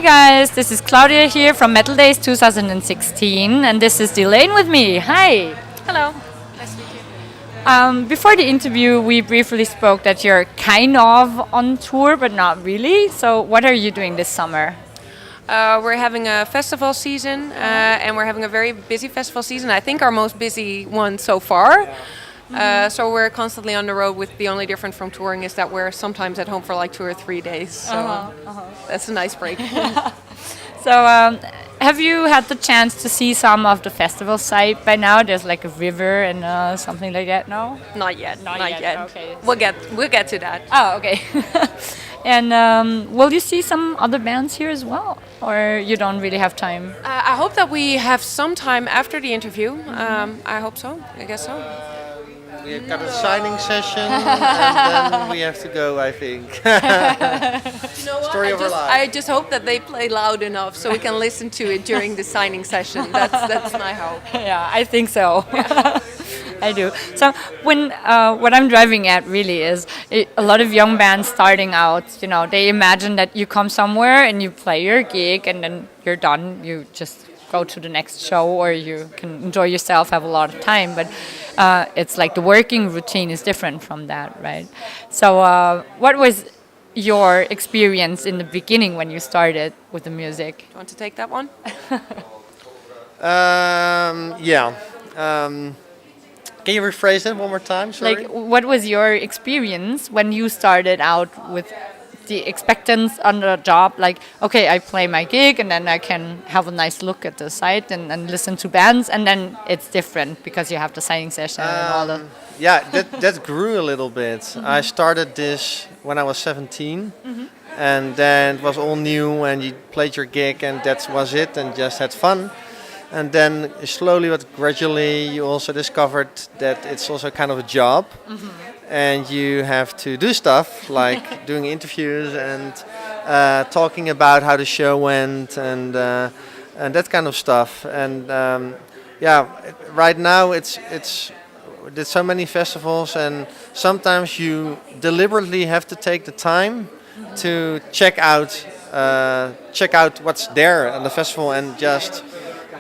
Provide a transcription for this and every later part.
guys, this is Claudia here from Metaldays 2016, and this is Delain with me. Hi. Hello. Nice to meet you. Before the interview, we briefly spoke that you're kind of on tour, but not really. So, what are you doing this summer? We're having a festival season, and we're having a very busy festival season. I think our most busy one so far. So we're constantly on the road. With the only difference from touring is that we're sometimes at home for like 2 or 3 days. So that's a nice break. So, have you had the chance to see some of the festival site by now? There's like a river and something like that. No, Not yet. Not yet. Okay. We'll get to that. Oh, okay. And will you see some other bands here as well, or you don't really have time? I hope that we have some time after the interview. I hope so. I guess so. We've got a signing session and then we have to go, I think. You know what? Story of our life. I just hope that they play loud enough so we can listen to it during the signing session. That's my hope. Yeah, I think so. I do. So when what I'm driving at really is a lot of young bands starting out. You know, they imagine that you come somewhere and you play your gig and then you're done. You just go to the next show, or you can enjoy yourself, have a lot of time. But it's like the working routine is different from that, right? So what was your experience in the beginning when you started with the music? Do you want to take that one? Yeah. Can you rephrase it one more time? Sorry. Like, what was your experience when you started out with the expectance on the job? Like, okay, I play my gig and then I can have a nice look at the site and listen to bands, and then it's different because you have the signing session and all the... Yeah, that grew a little bit. I started this when I was 17, and then it was all new, and you played your gig, and that was it, and just had fun. And then slowly but gradually, you also discovered that it's also kind of a job, and you have to do stuff like doing interviews and talking about how the show went and that kind of stuff. And right now there's so many festivals, and sometimes you deliberately have to take the time to check out what's there on the festival and just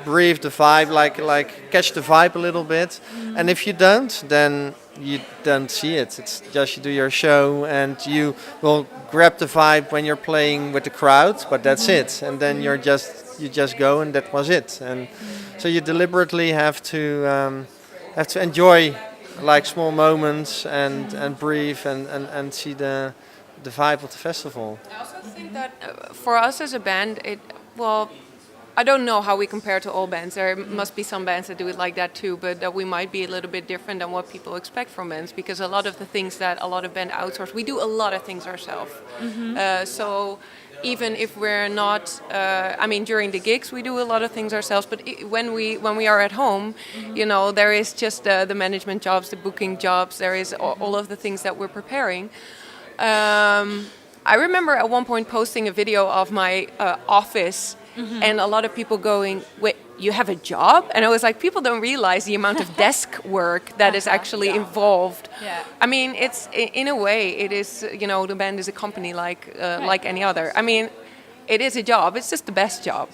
breathe the vibe, like catch the vibe a little bit. And if you don't, then you don't see it. It's just you do your show and you will grab the vibe when you're playing with the crowd, but that's it. And then you just go, and that was it. And so you deliberately have to enjoy like small moments and breathe and see the vibe of the festival. I also think that for us as a band, I don't know how we compare to all bands. There must be some bands that do it like that too, but that we might be a little bit different than what people expect from bands, because a lot of the things that a lot of bands outsource, we do a lot of things ourselves. So even if we're not, during the gigs we do a lot of things ourselves, but when we are at home, you know, there is just the management jobs, the booking jobs, there is all of the things that we're preparing. I remember at one point posting a video of my office, and a lot of people going, "Wait, you have a job?" And I was like, people don't realize the amount of desk work that is actually involved. Yeah. I mean, it's in a way, it is, you know, the band is a company like any other. I mean, it is a job. It's just the best job.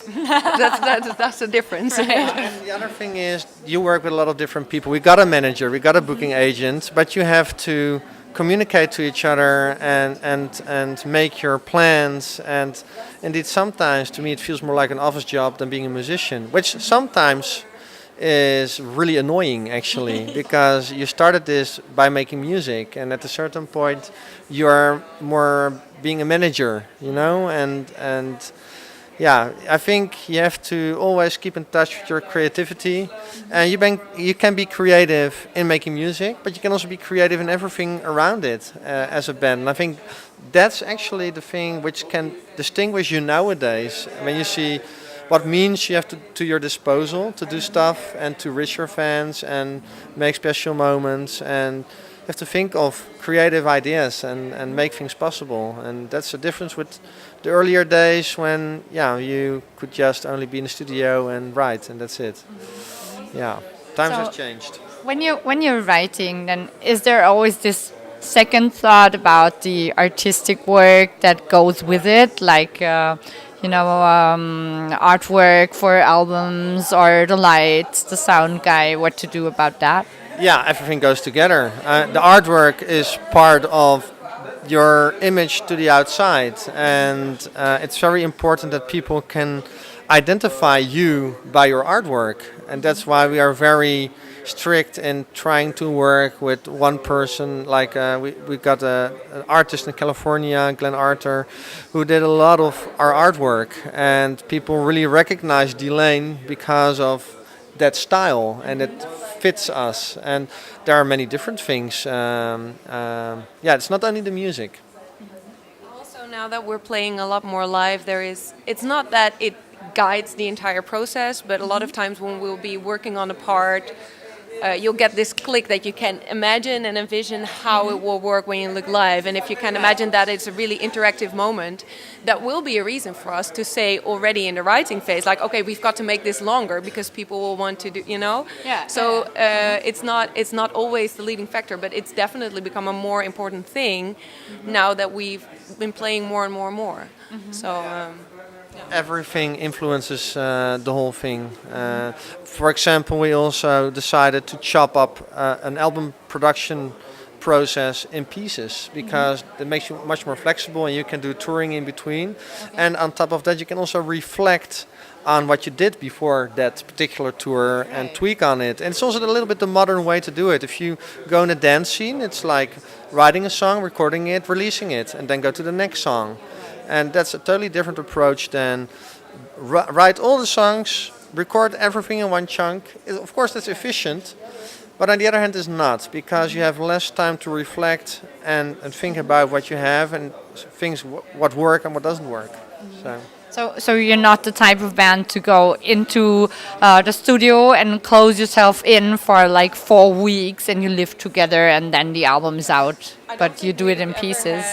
That's the difference. Right. And the other thing is, you work with a lot of different people. We got a manager, we got a booking agent, but you have to communicate to each other and make your plans. And indeed, sometimes to me it feels more like an office job than being a musician, which sometimes is really annoying actually, because you started this by making music, and at a certain point you are more being a manager, you know, and yeah, I think you have to always keep in touch with your creativity, and you can be creative in making music, but you can also be creative in everything around it as a band. And I think that's actually the thing which can distinguish you nowadays. When you see what means you have to your disposal to do stuff and to reach your fans and make special moments, and you have to think of creative ideas and make things possible. And that's the difference with the earlier days when you could just only be in the studio and write, and that's it. Yeah, times have changed. When you're writing, then is there always this second thought about the artistic work that goes with it? Like artwork for albums, or the lights, the sound guy, what to do about that? Yeah, everything goes together. The artwork is part of your image to the outside, and it's very important that people can identify you by your artwork, and that's why we are very strict in trying to work with one person. Like we got an artist in California, Glenn Arthur, who did a lot of our artwork, and people really recognize Delain because of that style, and it fits us. And there are many different things. Yeah, it's not only the music. Also, now that we're playing a lot more live, it's not that it guides the entire process, but a lot of times when we'll be working on a part, you'll get this click that you can imagine and envision how it will work when you look live. And if you can imagine that it's a really interactive moment, that will be a reason for us to say already in the writing phase, like, okay, we've got to make this longer because people will want to do, Yeah. So it's not always the leading factor, but it's definitely become a more important thing now that we've been playing more and more and more. So. Everything influences the whole thing. For example, we also decided to chop up an album production process in pieces because it makes you much more flexible and you can do touring in between. And on top of that, you can also reflect on what you did before that particular tour and tweak on it. And it's also a little bit the modern way to do it. If you go in a dance scene, it's like writing a song, recording it, releasing it, and then go to the next song. And that's a totally different approach than write all the songs, record everything in one chunk. Of course, that's efficient, but on the other hand, it's not, because you have less time to reflect and think about what you have and things what work and what doesn't work. So you're not the type of band to go into the studio and close yourself in for like 4 weeks and you live together and then the album is out, but you do it in pieces.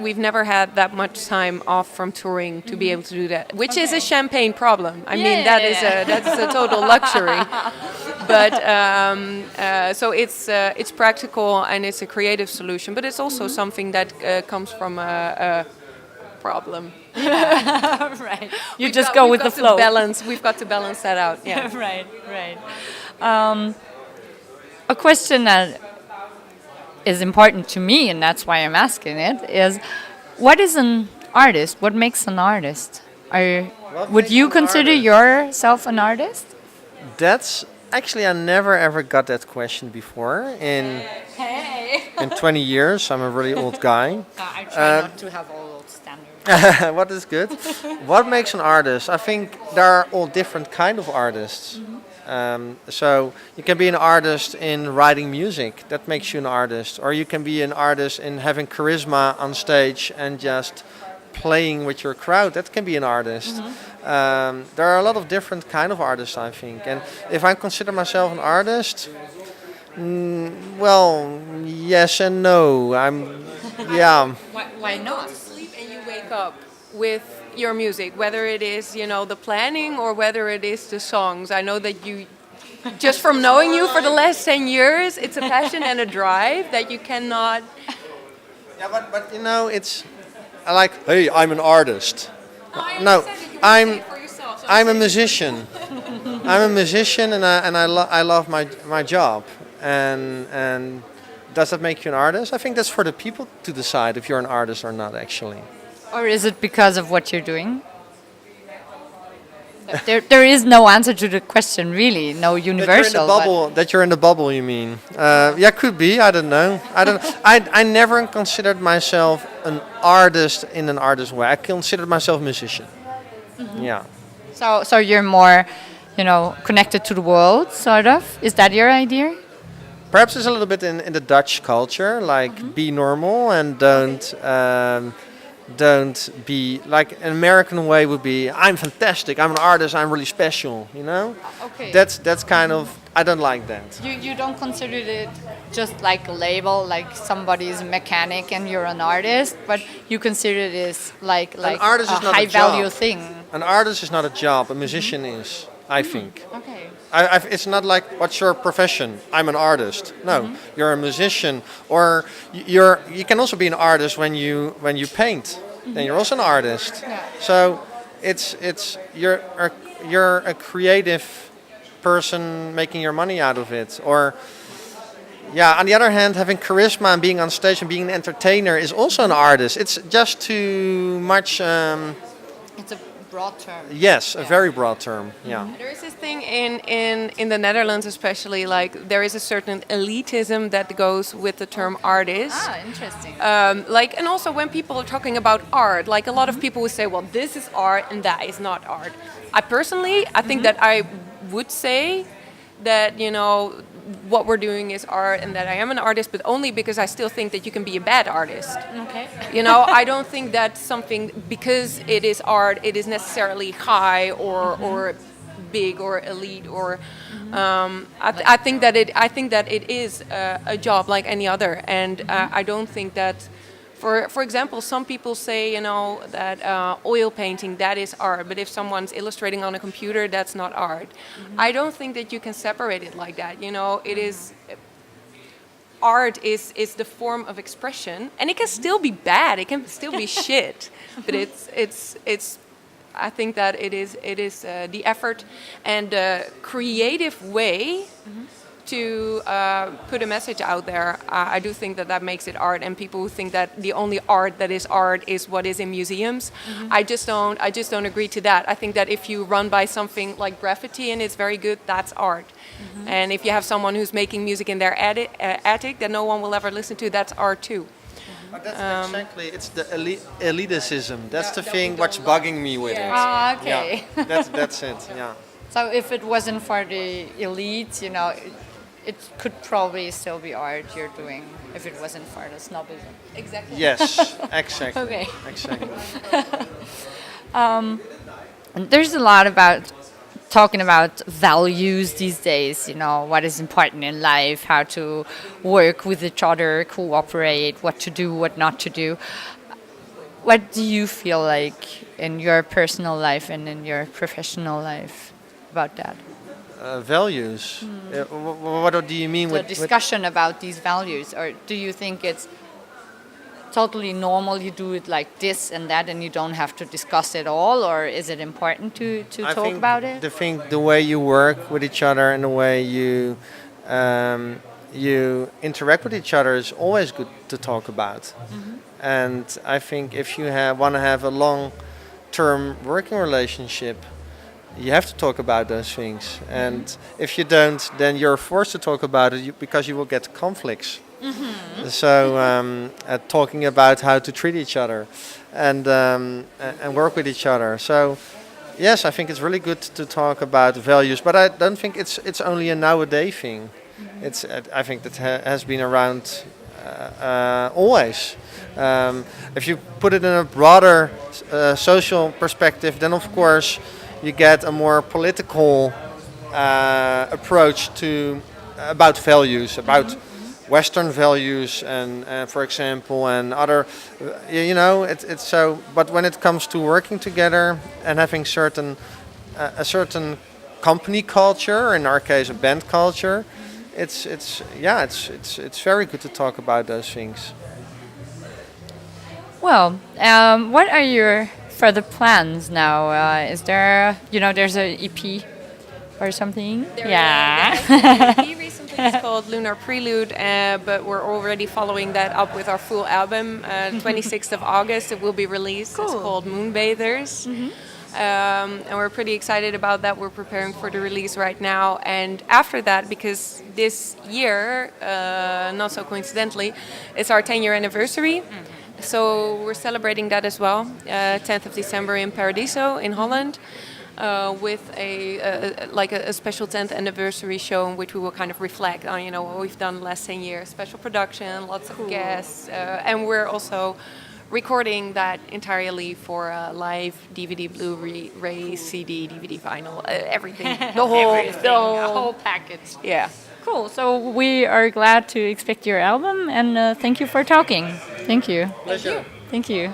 We've never had that much time off from touring to be able to do that, which is a champagne problem. I mean, that's a total luxury. But so it's practical and it's a creative solution, but it's also something that comes from a problem. Right. You just go with the flow. We've got to balance that out. Yeah. Right. A question that is important to me, and that's why I'm asking it, is what is an artist? What makes an artist? Would you consider yourself an artist? That's actually, I never ever got that question before. In 20 years, I'm a really old guy. I try not to have all old standards. What is good? What makes an artist? I think there are all different kind of artists. So you can be an artist in writing music, that makes you an artist, or you can be an artist in having charisma on stage and just playing with your crowd, that can be an artist. There are a lot of different kind of artists, I think, and if I consider myself an artist, well, yes and no. Why not? You sleep and you wake up with your music, whether it is the planning or whether it is the songs. I know that you, just from knowing you for the last 10 years, it's a passion and a drive that you cannot. Yeah, but it's like, hey, I'm an artist. No, I'm a musician. I'm a musician, and I love my job. And does that make you an artist? I think that's for the people to decide if you're an artist or not, actually. Or is it because of what you're doing? There is no answer to the question, really. No universal. That you're in the bubble, you mean? Yeah, could be. I don't know. I never considered myself an artist in an artist way. I considered myself a musician. Yeah. So you're more, connected to the world, sort of. Is that your idea? Perhaps it's a little bit in the Dutch culture, like be normal and don't be like an American way would be I'm fantastic, I'm an artist, I'm really special, Okay. That's kind of, I don't like that. You don't consider it just like a label, like somebody is a mechanic and you're an artist, but you consider it as like an artist a is not high a job. value thing. An artist is not a job, a musician is, I think. Okay. It's not like, what's your profession? I'm an artist. No, you're a musician, or you can also be an artist when you paint. then you're also an artist. So it's you're a creative person making your money out of it. Or yeah, on the other hand, having charisma and being on stage and being an entertainer is also an artist. It's just too much. It's a broad term. Yes, a very broad term. Yeah. There is this thing in the Netherlands, especially, like there is a certain elitism that goes with the term artist. Ah, interesting. Like, and also when people are talking about art, like a lot of people would say, well, this is art and that is not art. I think that I would say that, you know, what we're doing is art and that I am an artist, but only because I still think that you can be a bad artist. Okay. You know, I don't think that something, because it is art, it is necessarily high or big or elite or I think that it is a job like any other, and I don't think that. For example, some people say, you know, that oil painting, that is art, but if someone's illustrating on a computer, that's not art. I don't think that you can separate it like that. You know, it is, art is the form of expression, and it can still be bad, it can still be shit, but it's I think that it is the effort and the creative way to put a message out there. I do think that makes it art, and people who think that the only art that is art is what is in museums, I just don't agree to that. I think that if you run by something like graffiti and it's very good, that's art. And if you have someone who's making music in their attic that no one will ever listen to, that's art too. But that's exactly, it's the elitism. That's the thing what's bugging me with it. Ah, okay. Yeah, that's it. Yeah. So if it wasn't for the elite, you know, it could probably still be art you're doing if it wasn't for the snobism. Exactly. Yes, exactly. Okay. Exactly. And there's a lot about talking about values these days, you know, what is important in life, how to work with each other, cooperate, what to do, what not to do. What do you feel like in your personal life and in your professional life about that? Values. What do you mean The with discussion about these values, or do you think it's totally normal you do it like this and that and you don't have to discuss it all, or is it important to I talk think about it? the way you work with each other and the way you you interact with each other is always good to talk about. And I think if you want to have a long-term working relationship, you have to talk about those things. And if you don't, then you're forced to talk about it because you will get conflicts. So talking about how to treat each other and work with each other. So yes, I think it's really good to talk about values, but I don't think it's only a nowadays thing. It's I think that has been around always. If you put it in a broader social perspective, then of course you get a more political approach to about values, about Western values, and for example, and other, you know, it's so. But when it comes to working together and having a certain company culture, in our case, a band culture, it's very good to talk about those things. Well, what are your further plans now? Is there, you know, there's an EP or something? EP recently is called Lunar Prelude, but we're already following that up with our full album. 26th of August it will be released. Cool. It's called Moonbathers. And we're pretty excited about that. We're preparing for the release right now. And after that, because this year, not so coincidentally, it's our 10-year anniversary. So we're celebrating that as well, 10th of December in Paradiso in Holland, with a special 10th anniversary show in which we will kind of reflect on, you know, what we've done the last 10 years. Special production, lots of guests, and we're also recording that entirely for a live DVD, Blu-ray, CD, DVD, vinyl, everything, the whole package. Yeah. Cool. So we are glad to expect your album, and thank you for talking. Thank you. Pleasure. Thank you.